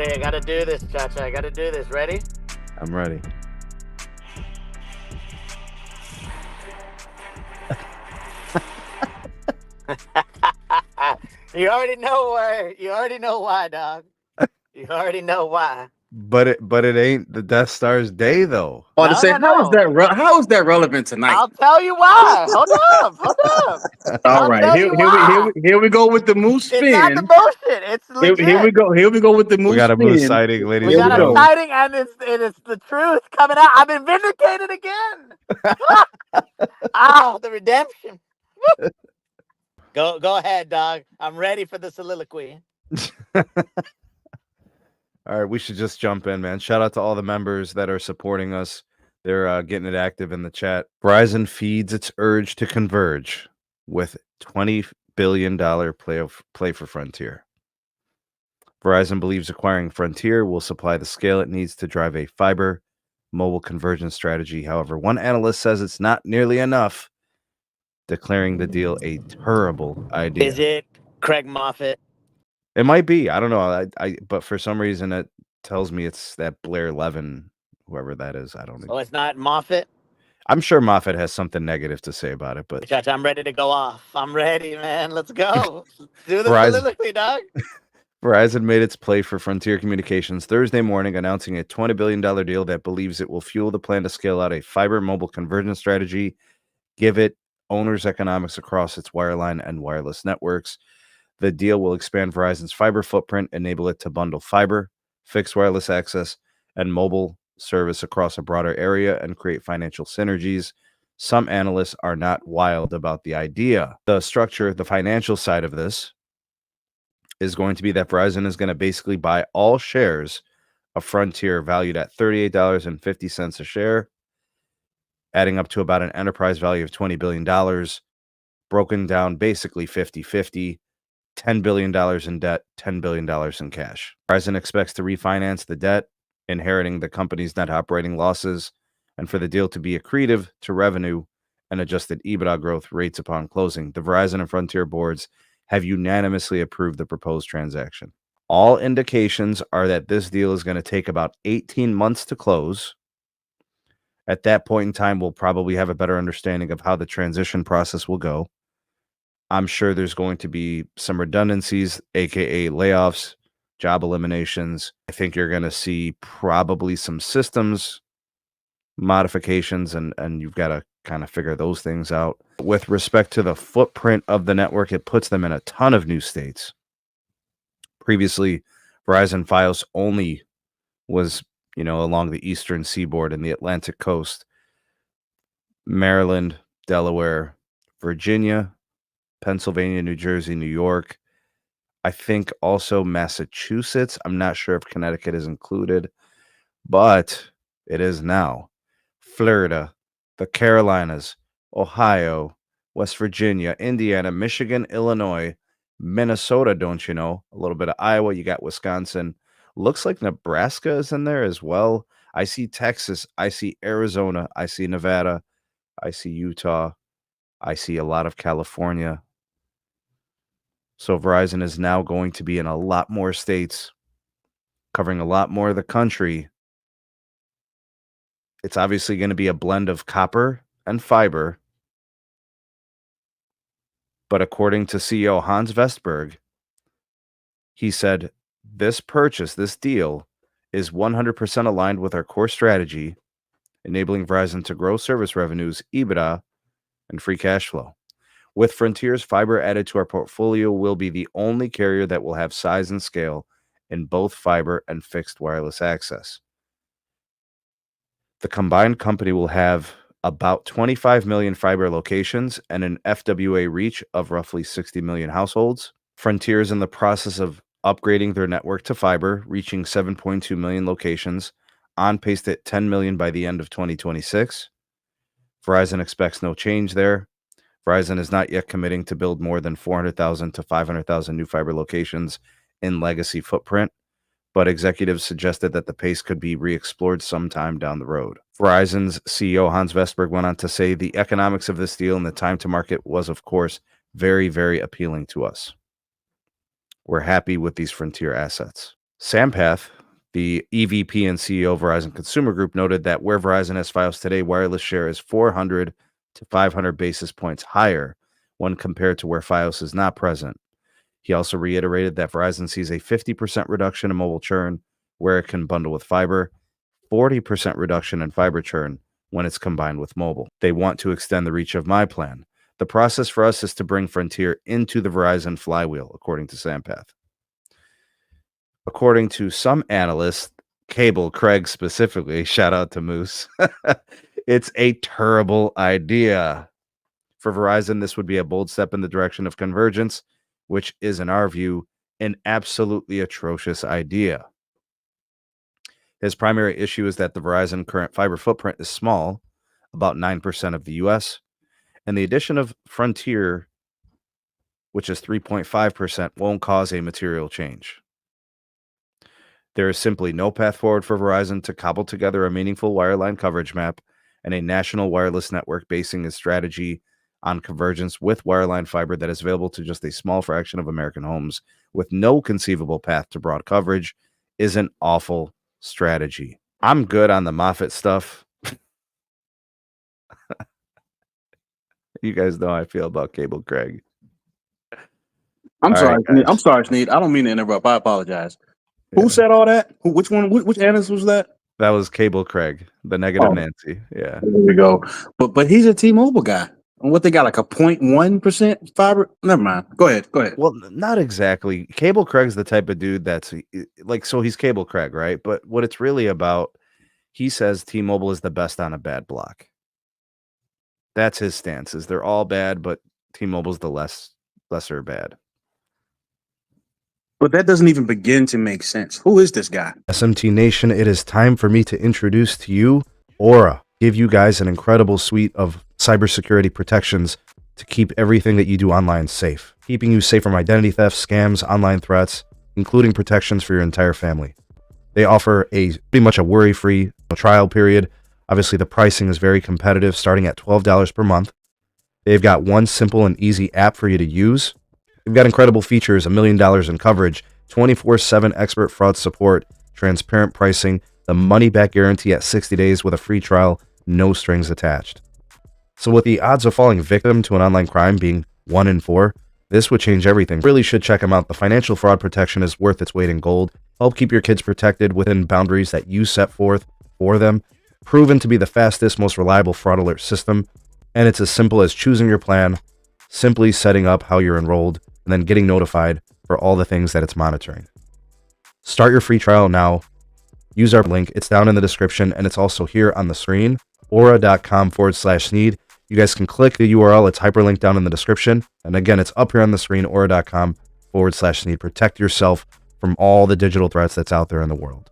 ready. I gotta do this, Chacha. I gotta do this. Ready? I'm ready. You already know where. You already know why, dog. You already know why. But it ain't the Death Star's day though. I want to say, No. how is that relevant tonight? I'll tell you why. Hold up. All right, here we go with the moose spin. It's not the bullshit. It's legit. Here we go with the moose. We got a spin. moose sighting, ladies We and got a gentlemen. sighting, and it's the truth coming out. I've been vindicated again. The redemption. Go ahead, dog. I'm ready for the soliloquy. All right, we should just jump in, man. Shout out to all the members that are supporting us. They're getting it active in the chat. Verizon feeds its urge to converge with $20 billion play for Frontier. Verizon believes acquiring Frontier will supply the scale it needs to drive a fiber mobile convergence strategy. However, one analyst says it's not nearly enough, declaring the deal a terrible idea. Is it Craig Moffett? It might be. I don't know. But for some reason it tells me it's that Blair Levin, whoever that is. I don't know. Oh, it's not Moffett? I'm sure Moffett has something negative to say about it, but Chacha, I'm ready to go off. I'm ready, man. Let's go. Do the Verizon. soliloquy, dog. Verizon made its play for Frontier Communications Thursday morning, announcing a $20 billion deal that believes it will fuel the plan to scale out a fiber mobile convergence strategy, give it owners economics across its wireline and wireless networks. The deal will expand Verizon's fiber footprint, enable it to bundle fiber, fixed wireless access, and mobile service across a broader area and create financial synergies. Some analysts are not wild about the idea. The structure, the financial side of this, is going to be that Verizon is going to basically buy all shares of Frontier valued at $38.50 a share, adding up to about an enterprise value of $20 billion, broken down basically 50-50. $10 billion in debt, $10 billion in cash. Verizon expects to refinance the debt, inheriting the company's net operating losses, and for the deal to be accretive to revenue and adjusted EBITDA growth rates upon closing. The Verizon and Frontier boards have unanimously approved the proposed transaction. All indications are that this deal is going to take about 18 months to close. At that point in time, we'll probably have a better understanding of how the transition process will go. I'm sure there's going to be some redundancies, aka layoffs, job eliminations. I think you're going to see probably some systems modifications, and you've got to kind of figure those things out. With respect to the footprint of the network, it puts them in a ton of new states. Previously, Verizon Fios only was, along the eastern seaboard and the Atlantic coast. Maryland, Delaware, Virginia, Pennsylvania, New Jersey, New York. I think also Massachusetts. I'm not sure if Connecticut is included, but it is now. Florida, the Carolinas, Ohio, West Virginia, Indiana, Michigan, Illinois, Minnesota, don't you know? A little bit of Iowa. You got Wisconsin. Looks like Nebraska is in there as well. I see Texas. I see Arizona. I see Nevada. I see Utah. I see a lot of California. So Verizon is now going to be in a lot more states, covering a lot more of the country. It's obviously going to be a blend of copper and fiber. But according to CEO Hans Vestberg, he said, this purchase, this deal, is 100% aligned with our core strategy, enabling Verizon to grow service revenues, EBITDA, and free cash flow. With Frontier's fiber added to our portfolio, we'll be the only carrier that will have size and scale in both fiber and fixed wireless access. The combined company will have about 25 million fiber locations and an FWA reach of roughly 60 million households. Frontier is in the process of upgrading their network to fiber, reaching 7.2 million locations, on pace to hit 10 million by the end of 2026. Verizon expects no change there. Verizon is not yet committing to build more than 400,000 to 500,000 new fiber locations in legacy footprint, but executives suggested that the pace could be re-explored sometime down the road. Verizon's CEO Hans Vestberg went on to say the economics of this deal and the time to market was, of course, very, very appealing to us. We're happy with these Frontier assets. Sampath, the EVP and CEO of Verizon Consumer Group, noted that where Verizon has Fios today, wireless share is 400 to 500 basis points higher when compared to where Fios is not present. He also reiterated that Verizon sees a 50% reduction in mobile churn where it can bundle with fiber, 40% reduction in fiber churn when it's combined with mobile. They want to extend the reach of my plan. The process for us is to bring Frontier into the Verizon flywheel, according to Sampath. According to some analysts, Cable Craig specifically, shout out to Moose, it's a terrible idea. For Verizon, this would be a bold step in the direction of convergence, which is, in our view, an absolutely atrocious idea. His primary issue is that the Verizon current fiber footprint is small, about 9% of the U.S., and the addition of Frontier, which is 3.5%, won't cause a material change. There is simply no path forward for Verizon to cobble together a meaningful wireline coverage map and a national wireless network basing its strategy on convergence with wireline fiber that is available to just a small fraction of American homes with no conceivable path to broad coverage is an awful strategy. I'm good on the Moffett stuff. You guys know how I feel about Cable Craig. I'm sorry, Sneed. I don't mean to interrupt. I apologize. Yeah. Who said all that? Which one? Which analyst was that? That was Cable Craig, the negative Nancy. Yeah. There we go. But he's a T-Mobile guy. And what they got, like a 0.1% fiber? Never mind. Go ahead. Well, not exactly. Cable Craig's the type of dude that's like, so he's Cable Craig, right? But what it's really about, he says T-Mobile is the best on a bad block. That's his stance, is they're all bad, but T-Mobile's the lesser bad. But that doesn't even begin to make sense. Who is this guy? SMT Nation, it is time for me to introduce to you Aura. Give you guys an incredible suite of cybersecurity protections to keep everything that you do online safe, keeping you safe from identity theft, scams, online threats, including protections for your entire family. They offer pretty much a worry-free trial period. Obviously, the pricing is very competitive, starting at $12 per month. They've got one simple and easy app for you to use. They've got incredible features, $1 million in coverage, 24/7 expert fraud support, transparent pricing, the money-back guarantee at 60 days with a free trial, no strings attached. So with the odds of falling victim to an online crime being 1 in 4, this would change everything. Really should check them out. The financial fraud protection is worth its weight in gold. Help keep your kids protected within boundaries that you set forth for them. Proven to be the fastest, most reliable fraud alert system. And it's as simple as choosing your plan, simply setting up how you're enrolled, and then getting notified for all the things that it's monitoring. Start your free trial now. Use our link. It's down in the description, and it's also here on the screen, aura.com/Sneed. You guys can click the URL. It's hyperlinked down in the description. And again, it's up here on the screen, aura.com/Sneed. Protect yourself from all the digital threats that's out there in the world.